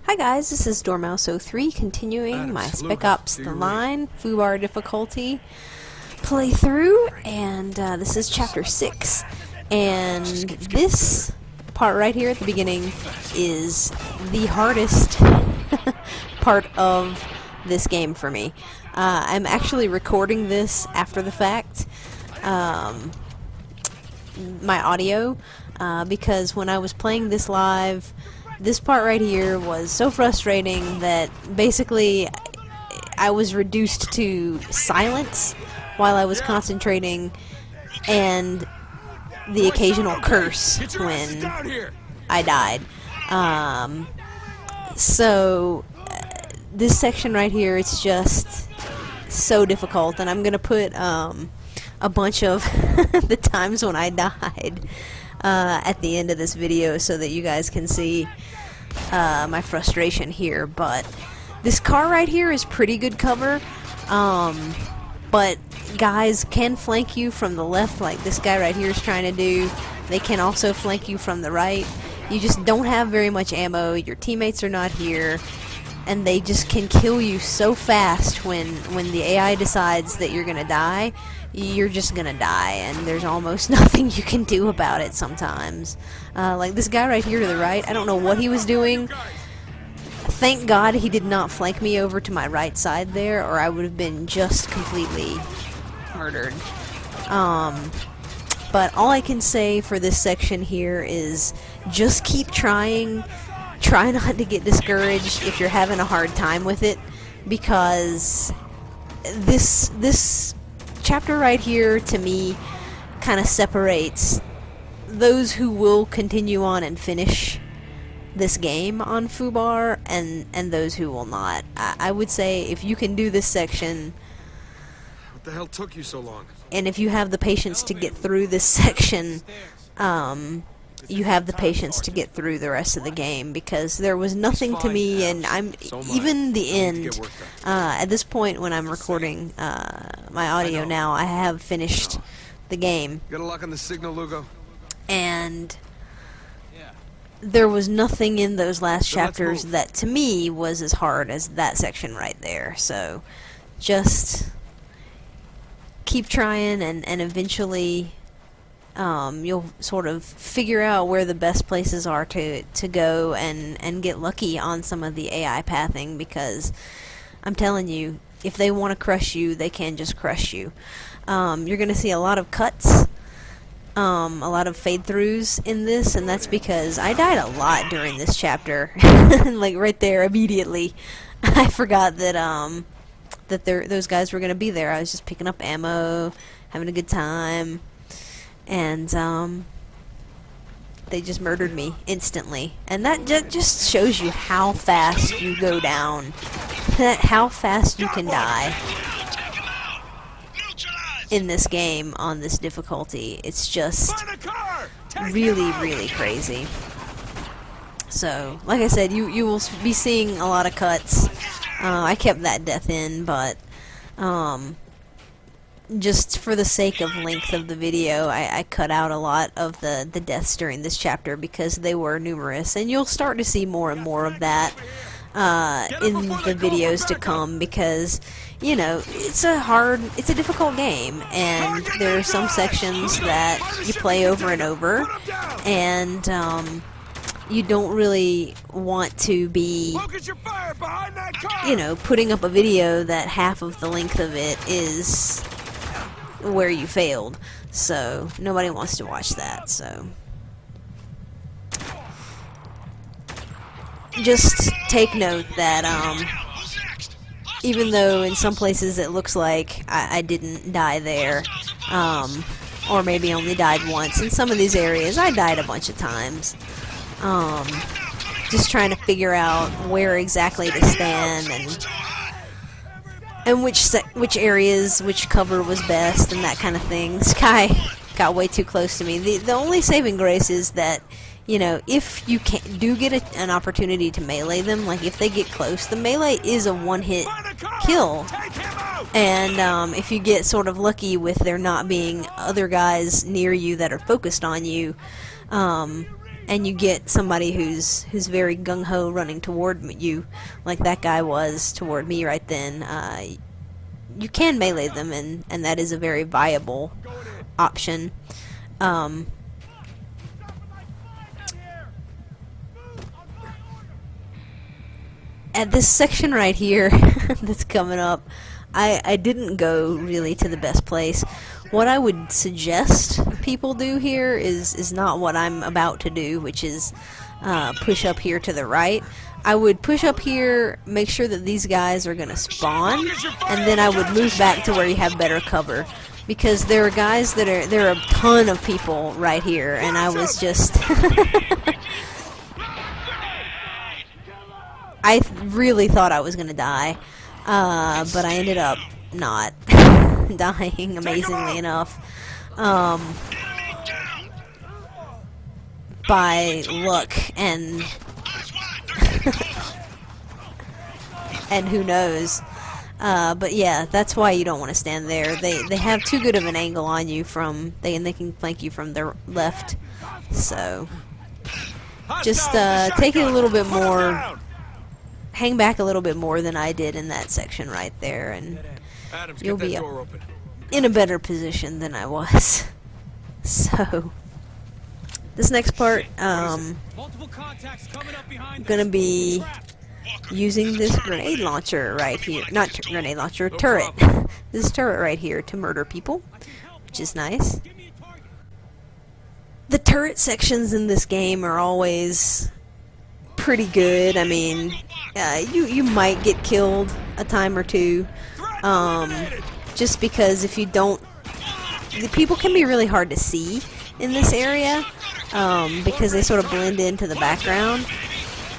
Hi guys, this is Dormouse03 continuing my Spec Ops The Line FUBAR difficulty playthrough, and this is chapter 6, and this part right here at the beginning is the hardest part of this game for me. I'm actually recording this after the fact, my audio, because when I was playing this live, this part right here was so frustrating that basically I was reduced to silence while I was concentrating and the occasional curse when I died. So this section right here, it's just so difficult, and I'm gonna put a bunch of the times when I died at the end of this video so that you guys can see my frustration here. But this car right here is pretty good cover, but guys can flank you from the left like this guy right here is trying to do. They can also flank you from the right. You just don't have very much ammo, your teammates are not here, and they just can kill you so fast when the AI decides that you're gonna die. You're just gonna die, and there's almost nothing you can do about it sometimes. Like this guy right here to the right, I don't know what he was doing. Thank God he did not flank me over to my right side there, or I would have been just completely murdered. But all I can say for this section here is just keep trying. Try not to get discouraged if you're having a hard time with it, because this chapter right here, to me, kind of separates those who will continue on and finish this game on FUBAR and those who will not. I would say if you can do this section, what the hell took you so long? And if you have the patience to get through this section, you have the patience to get through the rest of the game, because there was nothing to me, and even the end, at this point when I'm recording my audio now, I have finished the game. Got a lock on the signal, Lugo? And there was nothing in those last chapters that to me was as hard as that section right there. So just keep trying, and eventually you'll sort of figure out where the best places are to go and get lucky on some of the AI pathing, because I'm telling you, if they want to crush you, they can just crush you. You're going to see a lot of cuts, a lot of fade-throughs in this, and that's because I died a lot during this chapter. Like right there, immediately. I forgot that those guys were going to be there. I was just picking up ammo, having a good time, and they just murdered me instantly. And that just shows you how fast you go down, how fast you can die in this game on this difficulty. It's just really, really crazy. So, like I said, you will be seeing a lot of cuts. I kept that death in, but just for the sake of length of the video, I cut out a lot of the deaths during this chapter because they were numerous, and you'll start to see more and more of that in the videos to come, because you know, it's a difficult game, and there are some sections that you play over and over, and you don't really want to be, you know, putting up a video that half of the length of it is where you failed. So nobody wants to watch that. So just take note that even though in some places it looks like I didn't die there, or maybe only died once, in some of these areas I died a bunch of times. Just trying to figure out where exactly to stand, and which areas, which cover was best, and that kind of thing. This guy got way too close to me. The only saving grace is that, you know, if you do get an opportunity to melee them, like if they get close, the melee is a one-hit kill. And if you get sort of lucky with there not being other guys near you that are focused on you, and you get somebody who's very gung-ho running toward you, like that guy was toward me right then, you can melee them, and that is a very viable option. At this section right here that's coming up, I didn't go really to the best place. What I would suggest people do here is not what I'm about to do, which is push up here to the right. I would push up here, make sure that these guys are going to spawn, and then I would move back to where you have better cover. Because there are guys there are a ton of people right here, and I was just... I really thought I was going to die, but I ended up not dying, amazingly enough. By luck and and who knows. But yeah, that's why you don't want to stand there. They have too good of an angle on you from they can flank you from their left. So just take it a little bit more. Hang back a little bit more than I did in that section right there, and Adams, you'll get that be door open. in a better position than I was. So this next part, I'm gonna be using this grenade launcher right here. Not grenade launcher, turret. This turret right here to murder people, which is nice. The turret sections in this game are always pretty good. I mean, you might get killed a time or two, just because if you don't, the people can be really hard to see in this area, because they sort of blend into the background,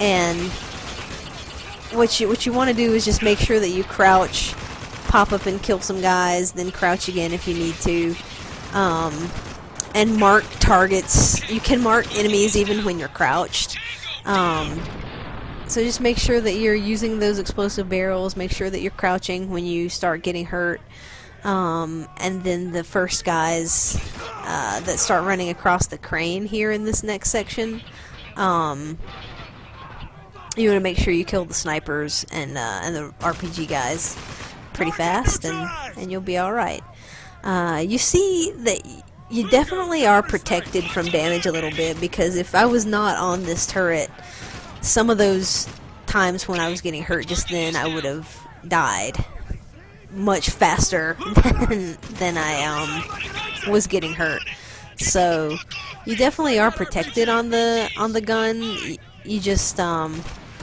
and what you want to do is just make sure that you crouch, pop up and kill some guys, then crouch again if you need to, and mark targets. You can mark enemies even when you're crouched. So just make sure that you're using those explosive barrels, make sure that you're crouching when you start getting hurt, and then the first guys that start running across the crane here in this next section, you want to make sure you kill the snipers and the RPG guys pretty fast, and you'll be alright. You see that you definitely are protected from damage a little bit, because if I was not on this turret, some of those times when I was getting hurt just then, I would have died much faster than I was getting hurt. So you definitely are protected on the gun. You just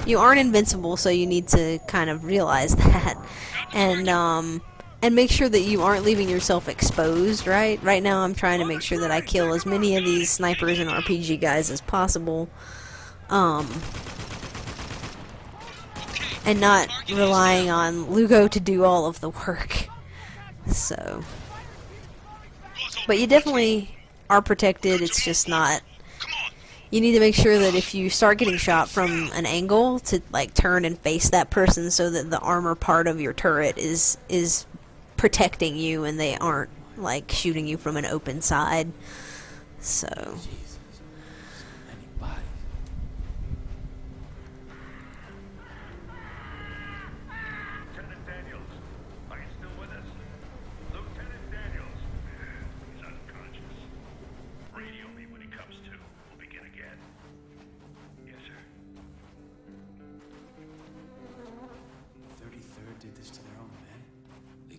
you aren't invincible, so you need to kind of realize that, and make sure that you aren't leaving yourself exposed. Right now I'm trying to make sure that I kill as many of these snipers and RPG guys as possible, and not relying on Lugo to do all of the work. So, but you definitely are protected. It's just not. You need to make sure that if you start getting shot from an angle, to like turn and face that person so that the armor part of your turret is protecting you and they aren't like shooting you from an open side. So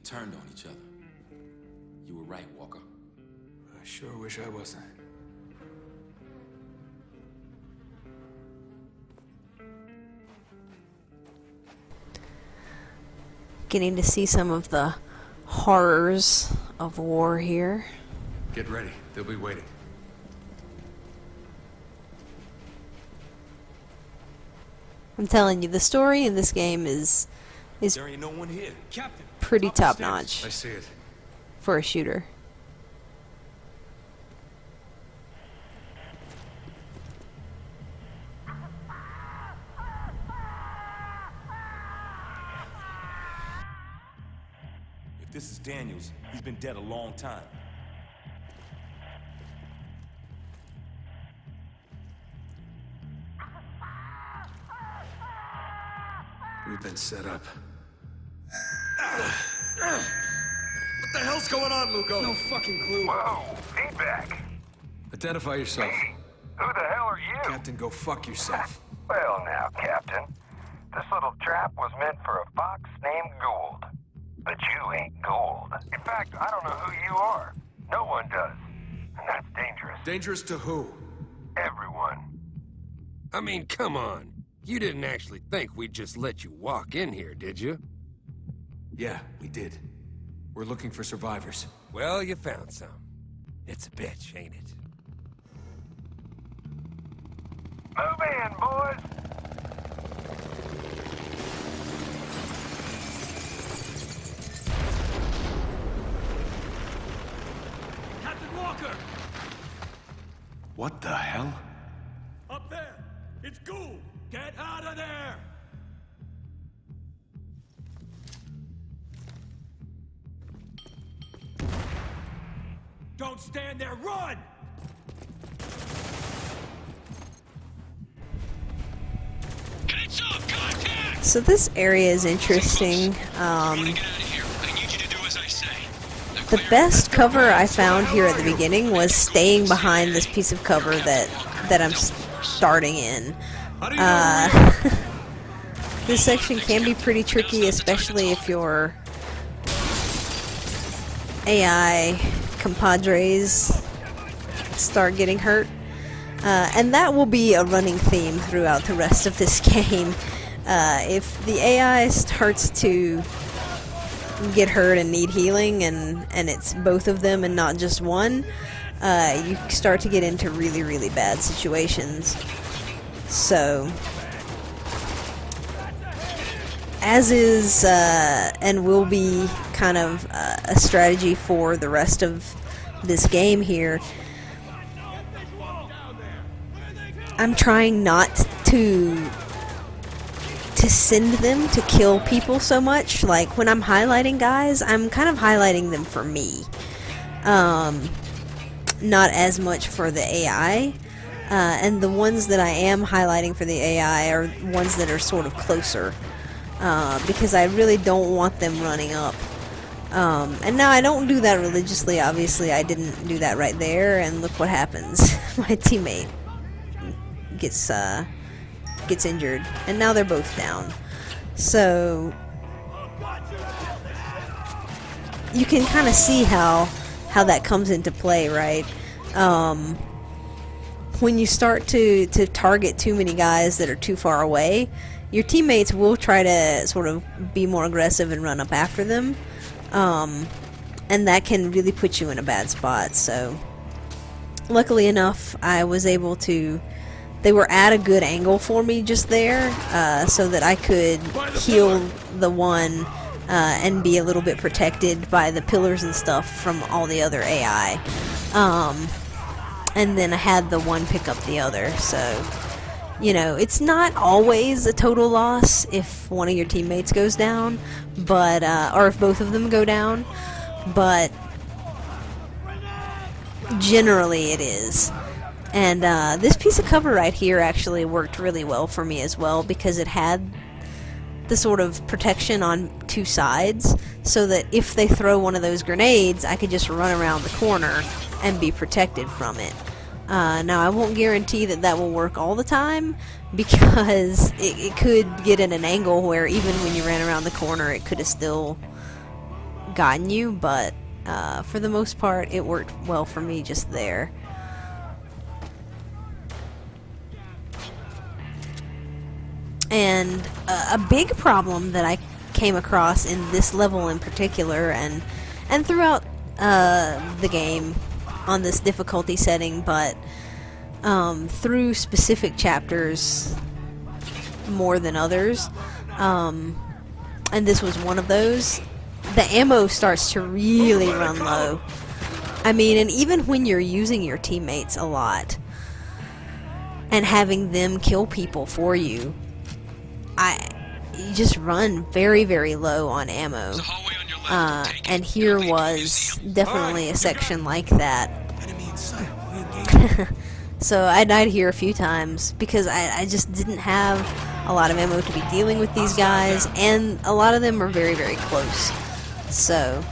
turned on each other. You were right, Walker. I sure wish I wasn't. getting to see some of the horrors of war here. Get ready. They'll be waiting. I'm telling you, the story in this game is There ain't no one here. Captain, pretty top notch I see it. for a shooter. If this is Daniels, he's been dead a long time. We've been set up. What the hell's going on, Lugo? No fucking clue. Whoa, feedback. Identify yourself. Who the hell are you? Captain, go fuck yourself. Well now, Captain. This little trap was meant for a fox named Gould. But you ain't Gould. In fact, I don't know who you are. No one does. And that's dangerous. Dangerous to who? Everyone. I mean, come on. You didn't actually think we'd just let you walk in here, did you? Yeah, we did. We're looking for survivors. Well, you found some. It's a bitch, ain't it? Move in, boys. Captain Walker! What the hell? Up there! It's Gould! Get out of there! Don't stand there! Run! Heads up! Contact! So this area is interesting. Get out of here. I need you to do as I say. The best cover I found here at the beginning was staying behind this piece of cover that I'm starting in. This section can be pretty tricky, especially if your AI compadres start getting hurt. And that will be a running theme throughout the rest of this game. If the AI starts to get hurt and need healing, and it's both of them and not just one, you start to get into really, really bad situations. So, as is and will be kind of a strategy for the rest of this game here, I'm trying not to send them to kill people so much. Like, when I'm highlighting guys, I'm kind of highlighting them for me. Not as much for the AI. And the ones that I am highlighting for the AI are ones that are sort of closer. Because I really don't want them running up. And now I don't do that religiously, obviously. I didn't do that right there, and look what happens. My teammate gets injured, and now they're both down. So you can kind of see how that comes into play, right? When you start to target too many guys that are too far away, your teammates will try to sort of be more aggressive and run up after them, and that can really put you in a bad spot. So luckily enough, I was able to. They were at a good angle for me just there, so that I could heal the one and be a little bit protected by the pillars and stuff from all the other AI. And then I had the one pick up the other, so, you know, it's not always a total loss if one of your teammates goes down, but, or if both of them go down, but generally it is. And this piece of cover right here actually worked really well for me as well, because it had the sort of protection on two sides, so that if they throw one of those grenades, I could just run around the corner and be protected from it. Now, I won't guarantee that will work all the time, because it could get in an angle where even when you ran around the corner, it could have still gotten you, but for the most part, it worked well for me just there. And a big problem that I came across in this level in particular, and throughout the game on this difficulty setting, but through specific chapters more than others, and this was one of those, the ammo starts to really run low. I mean, and even when you're using your teammates a lot and having them kill people for you, you just run very, very low on ammo. And here was definitely a section like that. So I died here a few times because I just didn't have a lot of ammo to be dealing with these guys, and a lot of them are very, very close. So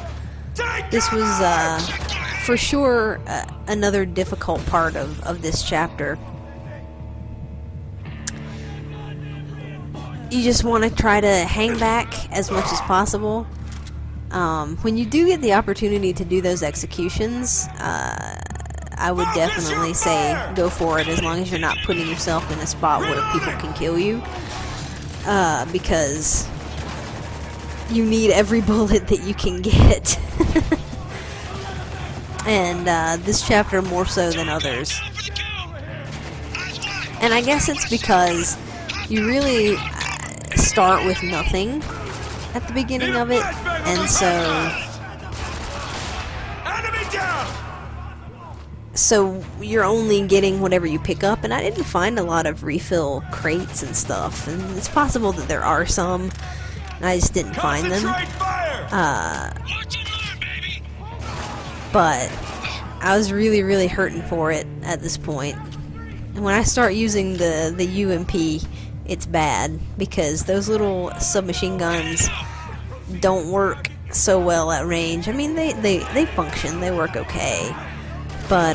this was for sure another difficult part of this chapter. You just want to try to hang back as much as possible. When you do get the opportunity to do those executions, I would definitely say go for it, as long as you're not putting yourself in a spot where people can kill you, because you need every bullet that you can get. And this chapter more so than others. And I guess it's because you really start with nothing at the beginning of it, and so you're only getting whatever you pick up, and I didn't find a lot of refill crates and stuff, and it's possible that there are some, and I just didn't find them. But I was really, really hurting for it at this point. And when I start using the UMP, it's bad, because those little submachine guns don't work so well at range. I mean, they function, they work okay, but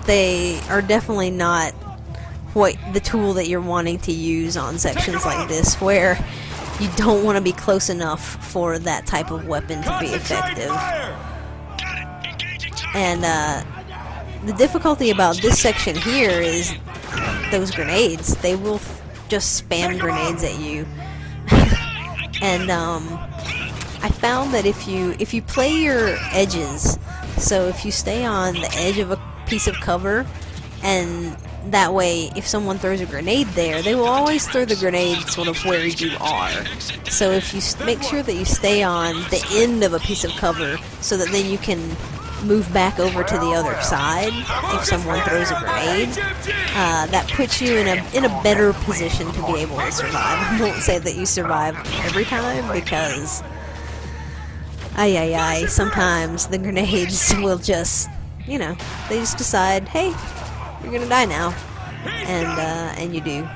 they are definitely not what the tool that you're wanting to use on sections like this, where you don't want to be close enough for that type of weapon to be effective. And the difficulty about this section here is those grenades. They will just spam grenades at you. And I found that if you play your edges, so if you stay on the edge of a piece of cover, and that way if someone throws a grenade there, they will always throw the grenade sort of where you are. So if you make sure that you stay on the end of a piece of cover, so that then you can move back over to the other side if someone throws a grenade, that puts you in a better position to be able to survive. I won't say that you survive every time, because sometimes the grenades will just, you know, they just decide, hey, you're gonna die now, and you do.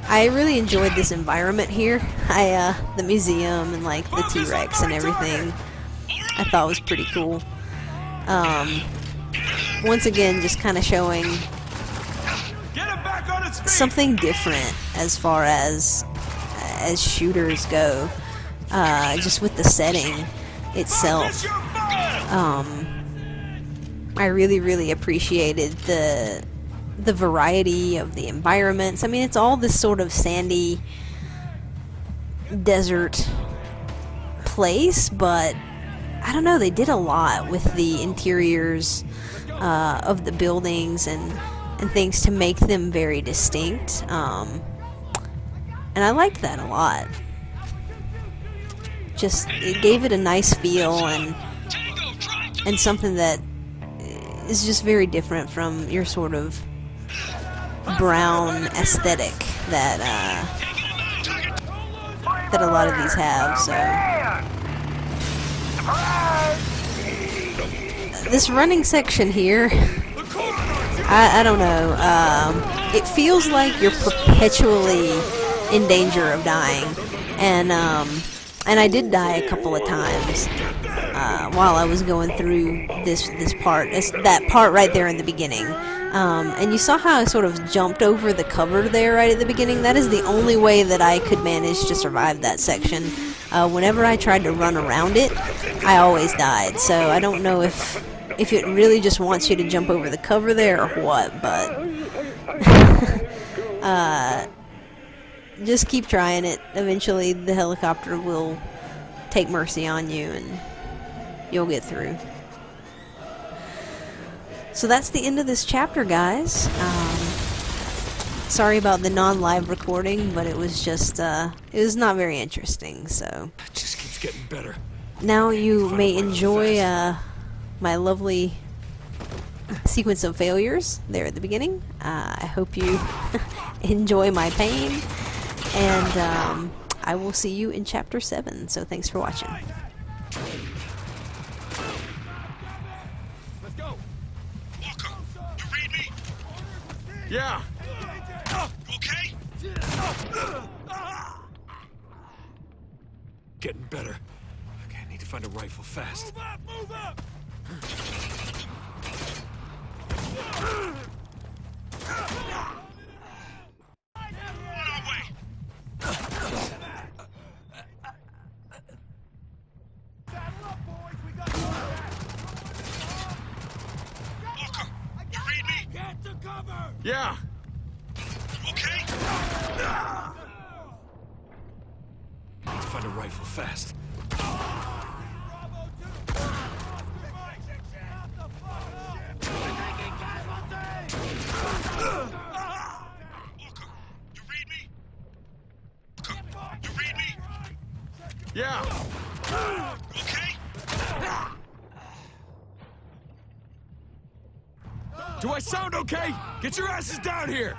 I really enjoyed this environment here. The museum and like the T-Rex and everything, I thought was pretty cool. Once again, just kind of showing something different as far as shooters go, just with the setting itself. I really, really appreciated the variety of the environments. I mean, it's all this sort of sandy desert place, but I don't know, they did a lot with the interiors of the buildings and things to make them very distinct, and I liked that a lot. Just, it gave it a nice feel, and something that is just very different from your sort of brown aesthetic that a lot of these have. So this running section here, I don't know, it feels like you're perpetually in danger of dying, and I did die a couple of times while I was going through this part, that part right there in the beginning. And you saw how I sort of jumped over the cover there right at the beginning. That is the only way that I could manage to survive that section. Whenever I tried to run around it, I always died. So I don't know if it really just wants you to jump over the cover there or what, but just keep trying it. Eventually the helicopter will take mercy on you and you'll get through. So that's the end of this chapter, guys. Sorry about the non-live recording, but it was just, it was not very interesting, so. It just keeps getting better. Now you may enjoy my lovely sequence of failures there at the beginning. I hope you enjoy my pain, and I will see you in Chapter 7, so thanks for watching. Yeah. Okay? Getting better. Okay, I need to find a rifle fast. Move up! Move up! On our way! Saddle up, boys! We got Walker, you read me? Get to cover! Yeah. Okay? I need to find a rifle fast. Bravo 2! Oscar Mike! Shut the fuck up! We're taking casualties! Walker, you read me? Walker, you read me? Yeah. Okay? Do I sound okay? Get your asses down here.